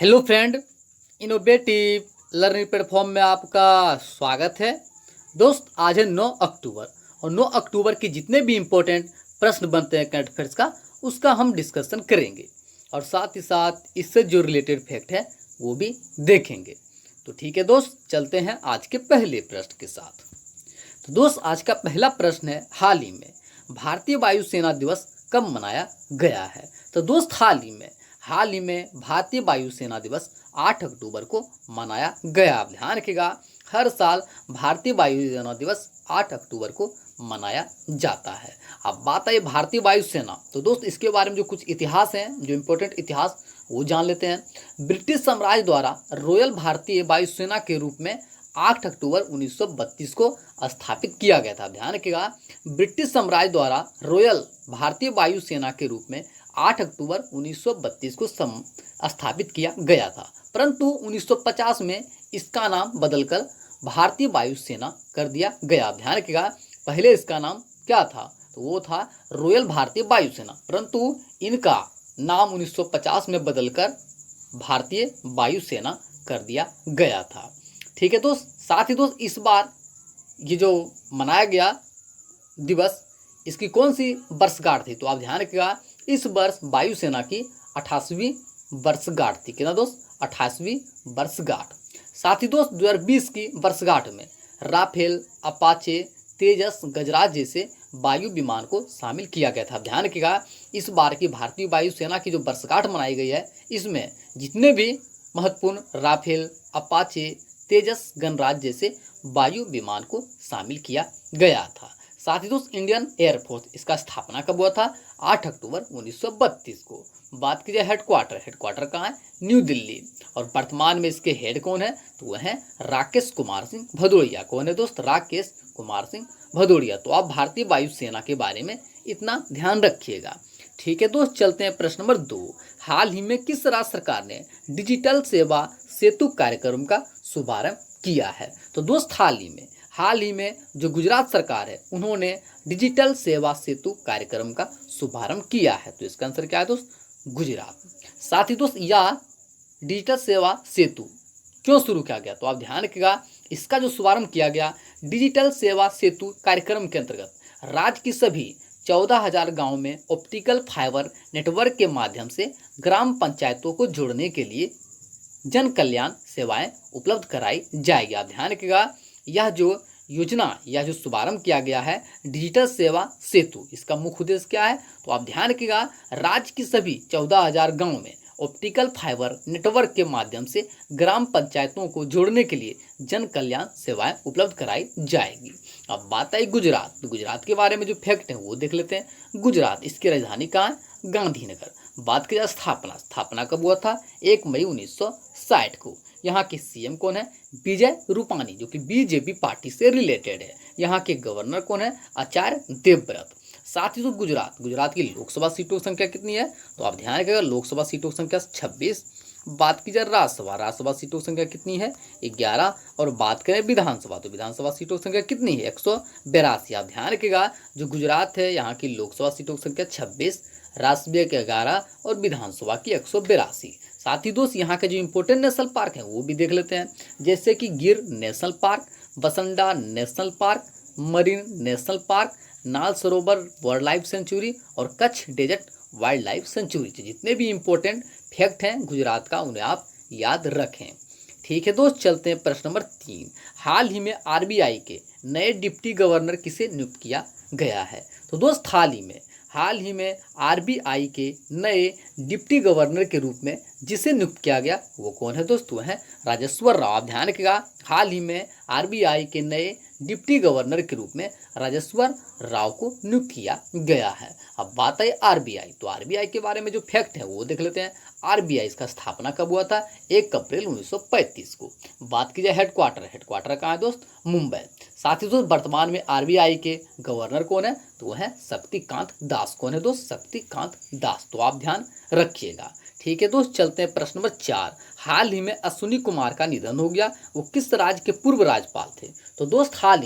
Hello friend, innovative learning platform में आपका स्वागत है। दोस्त, आज है 9 अक्टूबर और 9 अक्टूबर के जितने भी इम्पोर्टेंट प्रश्न बनते हैं करंट अफेयर्स का, उसका हम डिस्कशन करेंगे और साथ ही साथ इससे जो रिलेटेड फैक्ट है वो भी देखेंगे। तो ठीक है दोस्त, चलते हैं आज के पहले प्रश्न के साथ। तो दोस्त, आज का पहला प्रश्न है, हाल ही में भारतीय वायुसेना दिवस कब मनाया गया है? तो दोस्त, हाल ही में भारतीय वायुसेना दिवस 8 अक्टूबर को मनाया गया। आप ध्यान रखिएगा, हर साल भारतीय वायुसेना दिवस 8 अक्टूबर को मनाया जाता है। अब बात आई भारतीय वायुसेना, तो दोस्त इसके बारे में जो कुछ इतिहास हैं, जो इम्पोर्टेंट इतिहास, वो जान लेते हैं। ब्रिटिश साम्राज्य द्वारा रॉयल भारतीय वायुसेना के रूप में 8 अक्टूबर 1932 को स्थापित किया गया था। ध्यान रखिएगा, ब्रिटिश साम्राज्य द्वारा रॉयल भारतीय वायुसेना के रूप में 8 अक्टूबर 1932 को स्थापित किया गया था, परंतु 1950 में इसका नाम बदलकर भारतीय वायुसेना कर दिया गया। ध्यान रखिएगा, पहले इसका नाम क्या था? तो वो था रॉयल भारतीय वायुसेना, परंतु इनका नाम 1950 में बदलकर भारतीय वायुसेना कर दिया गया था। ठीक है दोस्त, साथ ही दोस्त इस बार ये जो मनाया गया दिवस, इसकी कौन सी वर्षगांठ थी? तो आप ध्यान रखिएगा, इस वर्ष वायुसेना की 88वीं वर्षगांठ थी। कितना दोस्त? 88वीं वर्षगांठ। साथ ही दोस्त 2020 की वर्षगांठ में राफेल, अपाचे, तेजस, गजराज जैसे वायु विमान को शामिल किया गया था। ध्यान रखिएगा, इस बार की भारतीय वायुसेना की जो वर्षगांठ मनाई गई है, इसमें जितने भी महत्वपूर्ण राफेल, अपाचे, तेजस, गणराज जैसे वायु विमान को शामिल किया गया था। साथ ही दोस्त इंडियन एयरफोर्स, इसका स्थापना कब हुआ था? 8 अक्टूबर 1932 को। बात की जाए हेडक्वार्टर कहाँ है? न्यू दिल्ली। और वर्तमान में इसके हेड कौन है? तो वह है राकेश कुमार सिंह भदौड़िया। कौन है दोस्त? राकेश कुमार सिंह भदौड़िया। तो आप भारतीय वायुसेना के बारे में इतना ध्यान रखिएगा। ठीक है दोस्त, चलते हैं प्रश्न नंबर 2। हाल ही में किस राज्य सरकार ने डिजिटल सेवा सेतु कार्यक्रम का शुभारंभ किया है? तो दोस्त हाल ही में जो गुजरात सरकार है, उन्होंने डिजिटल सेवा सेतु कार्यक्रम का शुभारंभ किया है। तो इसका आंसर क्या है दोस्त? गुजरात। साथ ही दोस्त यह डिजिटल सेवा सेतु क्यों शुरू किया गया? तो आप ध्यान रखिएगा, इसका जो शुभारंभ किया गया डिजिटल सेवा सेतु कार्यक्रम के अंतर्गत राज्य की सभी 14,000 गाँव में ऑप्टिकल फाइबर नेटवर्क के माध्यम से ग्राम पंचायतों को जोड़ने के लिए जन कल्याण सेवाएं उपलब्ध कराई जाएगी। आप ध्यान रखिएगा, यह जो योजना या जो शुभारंभ किया गया है डिजिटल सेवा सेतु, इसका मुख्य उद्देश्य क्या है? तो आप ध्यान रखिएगा, राज्य की सभी 14,000 गाँव में ऑप्टिकल फाइबर नेटवर्क के माध्यम से ग्राम पंचायतों को जोड़ने के लिए जन कल्याण सेवाएं उपलब्ध कराई जाएगी। अब बात आई गुजरात, तो गुजरात के बारे में जो फैक्ट है वो देख लेते हैं। गुजरात, इसकी राजधानी कहाँ है? गांधीनगर। बात की जाए स्थापना कब हुआ था? 1 मई 1960 को। यहाँ के सीएम कौन है? विजय रूपाणी, जो कि बीजेपी पार्टी से रिलेटेड है। यहाँ के गवर्नर कौन है? आचार्य देवव्रत। साथ ही तो गुजरात की लोकसभा सीटों की संख्या कितनी है? तो आप ध्यान रखिएगा, लोकसभा सीटों की संख्या 26। बात की जाए राज्यसभा सीटों की संख्या कितनी है? 11। और बात करें विधानसभा, तो विधानसभा सीटों की संख्या कितनी है? 182। आप ध्यान रखिएगा, जो गुजरात है यहाँ की लोकसभा सीटों की संख्या 26, राज्यसभा के 11 और विधानसभा की 182। साथ ही दोस्त यहाँ के जो इम्पोर्टेंट नेशनल पार्क हैं वो भी देख लेते हैं, जैसे कि Gir national park, Vansda national park, marine national park, Nal Sarovar wildlife लाइफ सेंचुरी और कच्छ डेजर्ट वाइल्ड लाइफ सेंचुरी। जितने भी इम्पोर्टेंट फैक्ट हैं गुजरात का, उन्हें आप याद रखें। ठीक है दोस्त, चलते हैं प्रश्न नंबर 3। हाल ही में आरबीआई के नए डिप्टी गवर्नर किसे नियुक्त किया गया है? तो दोस्त हाल ही में आरबीआई के नए डिप्टी गवर्नर के रूप में जिसे नियुक्त किया गया वो कौन है दोस्त? वो है राजेश्वर राव। आप ध्यान रखिएगा, हाल ही में आरबीआई के नए डिप्टी गवर्नर के रूप में राजेश्वर राव को नियुक्त किया गया है। अब बात है आरबीआई, तो आरबीआई के बारे में जो फैक्ट है वो देख लेते हैं। आरबीआई इसका स्थापना कब हुआ था? 1 अप्रैल 1935 को। बात की जाए हेडक्वार्टर कहाँ है दोस्त? मुंबई। साथ ही दोस्त वर्तमान में आरबीआई के गवर्नर कौन है? तो वह है शक्तिकांत दास। कौन है दोस्त? शक्तिकांत दास। तो आप ध्यान रखिएगा। ठीक है दोस्त, चलते हैं प्रश्न नंबर 4। हाल ही में अश्विनी कुमार का निधन हो गया, वो किस राज्य के पूर्व राज्यपाल थे? तो दोस्त हाल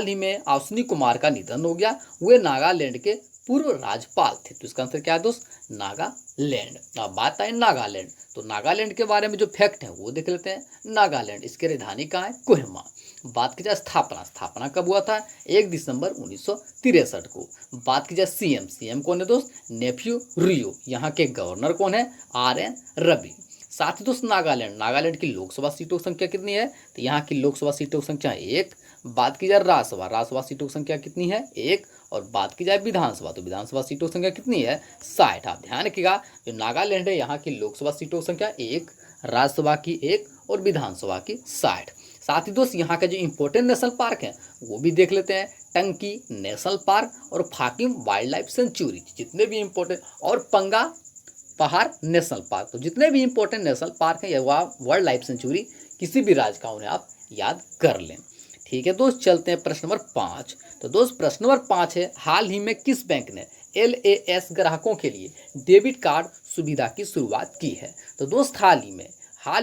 ही में अश्विनी कुमार का निधन हो गया, वे नागालैंड के पूर्व राज्यपाल थे। तो इसका आंसर क्या है दोस्त, नागालैंड। अब बात आई नागालैंड, तो नागालैंड के बारे में जो फैक्ट है वो देख लेते हैं। नागालैंड, इसकी राजधानी कहाँ है, कोहिमा। बात की जाए स्थापना, स्थापना कब हुआ था, 1 दिसंबर 1963 को। बात की जाए सीएम, सीएम कौन है दोस्त, नेफ्यू रियो। यहाँ के गवर्नर कौन है, RN रवि। साथ ही दोस्त नागालैंड, नागालैंड की लोकसभा सीटों की संख्या कितनी है, तो यहाँ की लोकसभा सीटों की संख्या 1। बात की जाए राज्यसभा, राज्यसभा सीटों की संख्या कितनी है, 1। और बात की जाए विधानसभा, तो विधानसभा सीटों की संख्या कितनी है, 60। आप ध्यान रखिएगा, जो नागालैंड है यहाँ की लोकसभा सीटों की संख्या 1, राज्यसभा की 1 और विधानसभा की 60। साथ ही दोस्त यहाँ का जो इंपॉर्टेंट नेशनल पार्क है वो भी देख लेते हैं। टंकी नेशनल पार्क और फाकिम वाइल्ड लाइफ सेंचुरी, जितने भी इंपॉर्टेंट, और पंगा पहाड़ नेशनल पार्क, तो जितने भी इंपॉर्टेंट नेशनल पार्क हैं या वर्ल्ड लाइफ सेंचुरी किसी भी राज्य का, उन्हें आप याद कर लें। ठीक है दोस्त, चलते हैं प्रश्न नंबर 5। तो दोस्त प्रश्न नंबर 5 है, हाल ही में किस बैंक ने LAS ग्राहकों के लिए डेबिट कार्ड सुविधा की शुरुआत की है। तो दोस्त हाल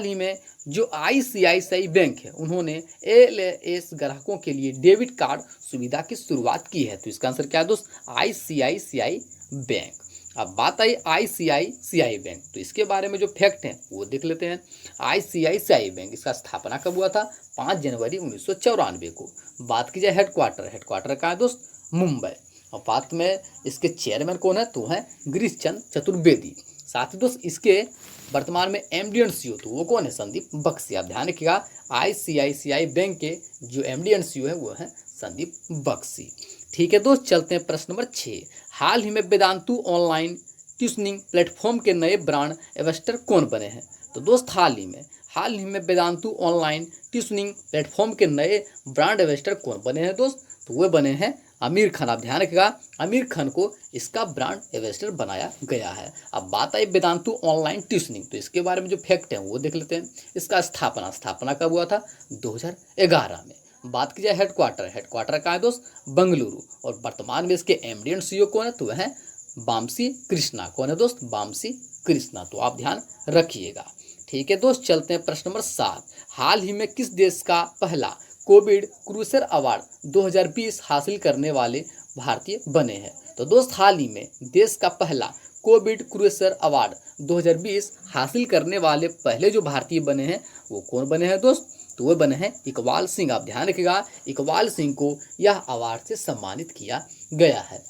ही में जो ICICI बैंक है उन्होंने LAS ग्राहकों के लिए डेबिट कार्ड सुविधा की शुरुआत की है। तो इसका आंसर क्या है दोस्त, ICICI बैंक। अब बात आई ICICI बैंक, तो इसके बारे में जो फैक्ट हैं वो देख लेते हैं। ICICI बैंक, इसका स्थापना कब हुआ था, 5 जनवरी 1994 को। बात की जाए हेडक्वार्टर, हेडक्वार्टर कहाँ है दोस्त, मुंबई। और बात में इसके चेयरमैन कौन है, तो हैं गिरीश चंद्र चतुर्वेदी। साथ ही दोस्त इसके वर्तमान में MD एंड CEO, तो वो कौन है, संदीप बख्शी। आप ध्यान रखिएगा, ICICI बैंक के जो MD एंड CEO है वो है संदीप बख्शी। ठीक है दोस्त, चलते हैं प्रश्न नंबर 6। हाल ही में वेदांतु ऑनलाइन ट्यूशनिंग प्लेटफॉर्म के नए ब्रांड एम्बेसडर कौन बने हैं। तो दोस्त हाल ही में वेदांतु ऑनलाइन ट्यूशनिंग प्लेटफॉर्म के नए ब्रांड एम्बेसडर कौन बने हैं दोस्त, तो वे बने हैं आमिर खान। आप ध्यान रखिएगा, आमिर खान को इसका ब्रांड एम्बेसडर बनाया गया है। अब बात आई वेदांतु ऑनलाइन ट्यूशनिंग, तो इसके बारे में जो फैक्ट है वो देख लेते हैं। इसका स्थापना कब हुआ था, 2011 में। बात की जाए हेडक्वार्टर, हेडक्वार्टर कहाँ है दोस्त, बंगलुरु। और वर्तमान में इसके MD एंड CEO कौन है, तो वह है वामसी कृष्णा। कौन है दोस्त, वामसी कृष्णा। तो आप ध्यान रखिएगा। ठीक है दोस्त, चलते हैं प्रश्न नंबर 7। हाल ही में किस देश का पहला कोविड क्रूसेर अवार्ड 2020 हासिल करने वाले भारतीय बने हैं। तो दोस्त हाल ही में देश का पहला कोविड क्रूसेर अवार्ड 2020 हासिल करने वाले पहले जो भारतीय बने हैं वो कौन बने हैं दोस्त, तो वो बने हैं इकबाल सिंह। आप ध्यान रखिएगा, इकबाल सिंह को यह अवार्ड से सम्मानित किया गया है।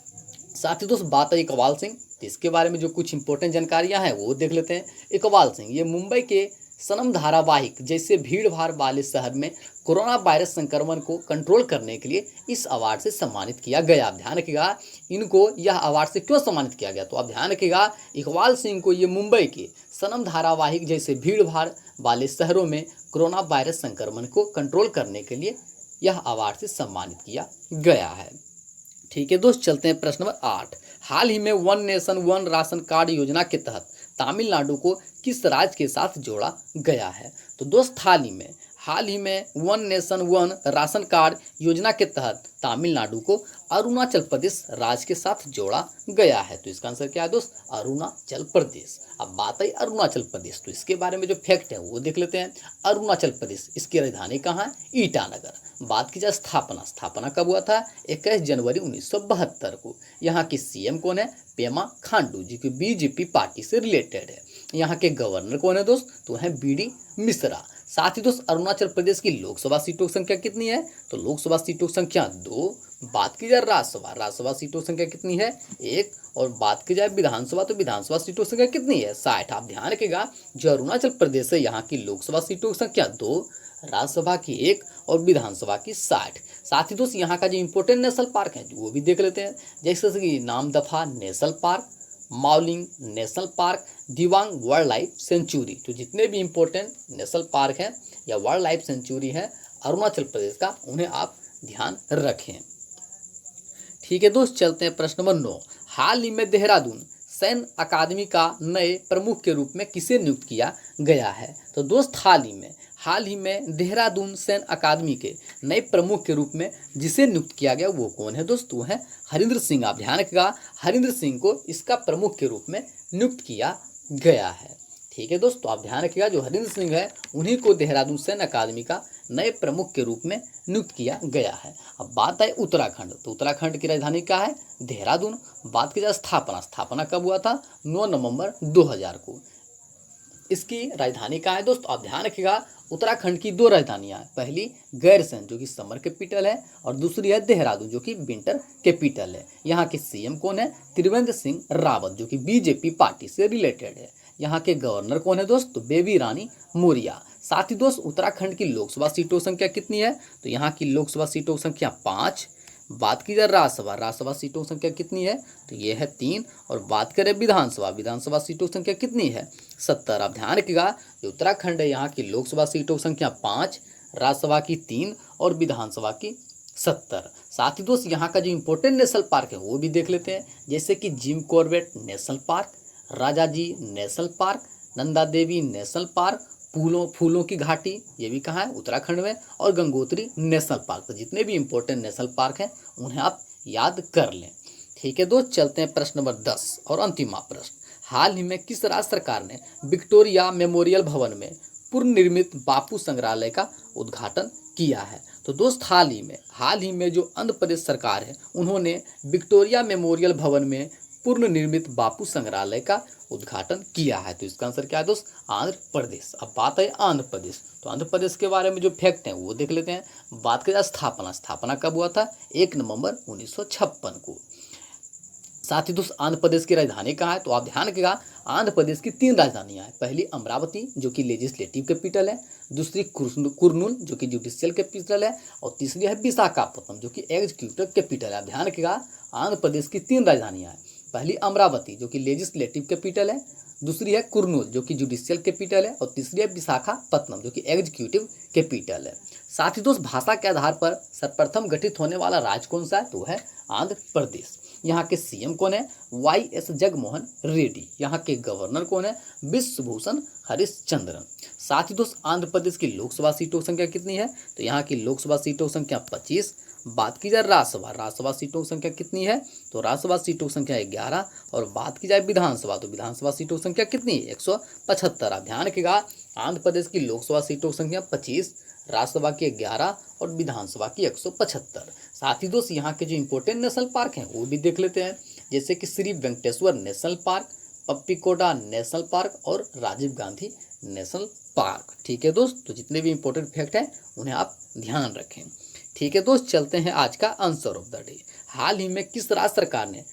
साथ ही दोस्त बात है इकबाल सिंह, इसके बारे में जो कुछ इंपॉर्टेंट जानकारियां हैं वो देख लेते हैं। इकबाल सिंह ये मुंबई के सनम धारावाहिक जैसे भीड़ भाड़ वाले शहर में कोरोना वायरस संक्रमण को कंट्रोल करने के लिए इस अवार्ड से सम्मानित किया गया। आप ध्यान रखिएगा, इनको यह अवार्ड से क्यों सम्मानित किया गया, तो आप ध्यान रखिएगा, इकबाल सिंह को ये मुंबई के सनम धारावाहिक जैसे भीड़ भाड़ वाले शहरों में कोरोना वायरस संक्रमण को कंट्रोल करने के लिए यह अवार्ड से सम्मानित किया गया है। ठीक है दोस्त, चलते हैं प्रश्न नंबर 8। हाल ही में one nation one ration card योजना के तहत तमिलनाडु को किस राज्य के साथ जोड़ा गया है। तो दोस्त हाल ही में one nation one ration card योजना के तहत तमिलनाडु को अरुणाचल प्रदेश राज्य के साथ जोड़ा गया है। तो इसका आंसर क्या है दोस्त, अरुणाचल प्रदेश। अब बात आई अरुणाचल प्रदेश, तो इसके बारे में जो फैक्ट है वो देख लेते हैं। अरुणाचल प्रदेश, इसकी राजधानी कहाँ है, ईटानगर। बात की जाए स्थापना कब हुआ था, 21 जनवरी 1972 को। यहाँ की CM कौन है, पेमा खांडू, जी की BJP पार्टी से रिलेटेड है। यहाँ के गवर्नर कौन है दोस्त, तो है BD मिश्रा। साथ ही दोस्त अरुणाचल प्रदेश की लोकसभा सीटों की संख्या कितनी है, तो लोकसभा सीटों की संख्या 2। बात की जाए राज्यसभा सीटों की संख्या कितनी है, 1। और बात की जाए विधानसभा, तो विधानसभा सीटों की संख्या कितनी है, 60। आप ध्यान रखिएगा, जो अरुणाचल प्रदेश है यहाँ की लोकसभा सीटों की संख्या 2, राज्यसभा की 1 और विधानसभा की 60। साथ ही दोस्त यहाँ का जो इंपॉर्टेंट नेशनल पार्क है वो भी देख लेते हैं, जैसे कि Namdapha national park, Mouling national park, Dibang wild लाइफ सेंचुरी। तो जितने भी इंपॉर्टेंट नेशनल पार्क हैं या वाइल्ड लाइफ सेंचुरी है अरुणाचल प्रदेश का, उन्हें आप ध्यान रखें। ठीक है दोस्त, चलते हैं प्रश्न नंबर 9। हाल ही में देहरादून सैन्य अकादमी का नए प्रमुख के रूप में किसे नियुक्त किया गया है। तो दोस्त हाल ही में देहरादून सैन्य अकादमी के नए प्रमुख के रूप में जिसे नियुक्त किया गया वो कौन है दोस्त, वो है हरिंद्र सिंह। आप ध्यान रखिएगा, हरिंद्र सिंह को इसका प्रमुख के रूप में नियुक्त किया गया है। ठीक है दोस्त, तो आप ध्यान रखिएगा, जो हरिंद्र सिंह है उन्हीं को देहरादून सैन्य अकादमी का नए प्रमुख के रूप में नियुक्त किया गया है। अब बात है उत्तराखंड, तो उत्तराखंड की राजधानी क्या है? देहरादून। बात की जाए स्थापना कब हुआ था? 9 नवंबर 2000 को। इसकी राजधानी कहाँ है दोस्त? आप ध्यान रखिएगा, उत्तराखंड की दो राजधानियां हैं, पहली गैरसैंण जो कि समर कैपिटल है और दूसरी है देहरादून जो कि विंटर कैपिटल है। यहाँ के सीएम कौन है? त्रिवेंद्र सिंह रावत जो कि बीजेपी पार्टी से रिलेटेड है। यहाँ के गवर्नर कौन है दोस्त? तो बेबी रानी मौर्य। साथ ही दोस्त उत्तराखंड की लोकसभा सीटों की संख्या कितनी है? तो यहाँ की लोकसभा सीटों की संख्या 5। बात की जाए राज्यसभा सीटों की संख्या कितनी है? तो ये है 3। और बात करें विधानसभा सीटों की संख्या कितनी है? 70। आप ध्यान रखिएगा, जो उत्तराखंड है यहाँ की लोकसभा सीटों की संख्या 5, राज्यसभा की 3 और विधानसभा की 70। साथ ही दोस्त यहाँ का जो इम्पोर्टेंट नेशनल पार्क है वो भी देख लेते हैं, जैसे कि Jim Corbett national park, Rajaji national park, Nanda Devi national park, फूलों की घाटी, ये भी कहाँ है? उत्तराखंड में, और गंगोत्री नेशनल पार्क। तो जितने भी इंपॉर्टेंट नेशनल पार्क हैं उन्हें आप याद कर लें। ठीक है दोस्त, चलते हैं प्रश्न नंबर 10 और अंतिम प्रश्न। हाल ही में किस राज्य सरकार ने विक्टोरिया मेमोरियल भवन में पुनर्निर्मित बापू संग्रहालय का उद्घाटन किया है? तो दोस्त हाल ही में जो आंध्र प्रदेश सरकार है उन्होंने विक्टोरिया मेमोरियल भवन में पूर्ण निर्मित बापू संग्रहालय का उद्घाटन किया है। तो इसका आंसर क्या है दोस्त? आंध्र प्रदेश। अब बात है आंध्र प्रदेश, तो आंध्र प्रदेश के बारे में जो फैक्ट हैं वो देख लेते हैं। बात करें स्थापना कब हुआ था? 1 नवंबर 1956 को। साथ ही दोस्त आंध्र प्रदेश की राजधानी कहाँ है? तो आप ध्यान रखिएगा, आंध्र प्रदेश की 3 राजधानियां हैं। पहली अमरावती जो कि लेजिस्लेटिव कैपिटल है, दूसरी कुर्नूल जो कि जुडिशियल कैपिटल है, और तीसरी है विशाखापट्टनम जो कि एग्जीक्यूटिव कैपिटल है। आप ध्यान रखिएगा, आंध्र प्रदेश की 3 राजधानियां हैं। पहली अमरावती जो कि लेजिस्लेटिव कैपिटल है, दूसरी है कुर्नूल जो कि जुडिशियल कैपिटल है, और तीसरी है विशाखापट्टनम जो कि एग्जीक्यूटिव कैपिटल है। साथ ही दोस्त भाषा के आधार पर सर्वप्रथम गठित होने वाला राज्य कौन सा है? तो है आंध्र प्रदेश। यहाँ के सीएम कौन है? वाई.एस. जगनमोहन रेड्डी। यहाँ के गवर्नर कौन है? विश्वभूषण हरिश्चंद्रन। साथ ही दोस्त आंध्र प्रदेश की लोकसभा सीटों की संख्या कितनी है? तो यहाँ की लोकसभा सीटों की संख्या 25। बात की जाए राज्यसभा सीटों की संख्या कितनी है? तो राज्यसभा सीटों की संख्या 11। और बात की जाए विधानसभा, तो विधानसभा सीटों की संख्या कितनी है? 175। आप ध्यान रखिएगा, आंध्र प्रदेश की लोकसभा सीटों की संख्या 25, राज्यसभा की 11 और विधानसभा की 175। साथ ही दोस्त यहाँ के जो इंपॉर्टेंट नेशनल पार्क हैं वो भी देख लेते हैं, जैसे कि Shri Venkateswara national park, Papikonda national park और राजीव गांधी नेशनल पार्क। ठीक है दोस्त, तो जितने भी इंपॉर्टेंट फैक्ट हैं उन्हें आप ध्यान रखें। ठीक है दोस्त, चलते हैं आज का आंसर ऑफ द डे। हाल ही में किस राज्य सरकार ने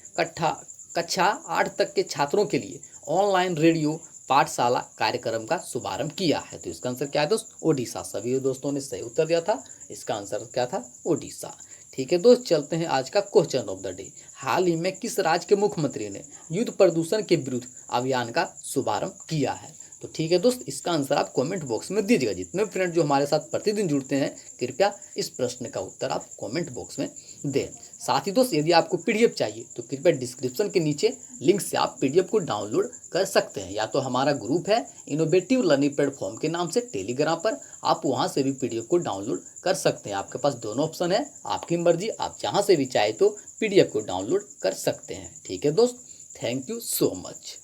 कक्षा 8 तक के छात्रों के लिए ऑनलाइन रेडियो पाठशाला कार्यक्रम का शुभारंभ किया है? तो इसका आंसर क्या है दोस्त? ओडिशा। सभी दोस्तों ने सही उत्तर दिया था, इसका आंसर क्या था? ओडिशा। ठीक है दोस्त, चलते हैं आज का क्वेश्चन ऑफ द डे। हाल ही में किस राज्य के मुख्यमंत्री ने युद्ध प्रदूषण के विरुद्ध अभियान का शुभारंभ किया है? तो ठीक है दोस्त, इसका आंसर आप कमेंट बॉक्स में दीजिएगा। जितने फ्रेंड जो हमारे साथ प्रतिदिन जुड़ते हैं, कृपया इस प्रश्न का उत्तर आप कमेंट बॉक्स में दें। साथ ही दोस्त, यदि आपको पीडीएफ चाहिए तो कृपया डिस्क्रिप्शन के नीचे लिंक से आप पीडीएफ को डाउनलोड कर सकते हैं, या तो हमारा ग्रुप है इनोवेटिव लर्निंग प्लेटफॉर्म के नाम से टेलीग्राम पर, आप वहां से भी पीडीएफ को डाउनलोड कर सकते हैं। आपके पास दोनों ऑप्शन है, आपकी मर्जी, आप जहां से भी चाहे तो पीडीएफ को डाउनलोड कर सकते हैं। ठीक है दोस्त, थैंक यू सो मच।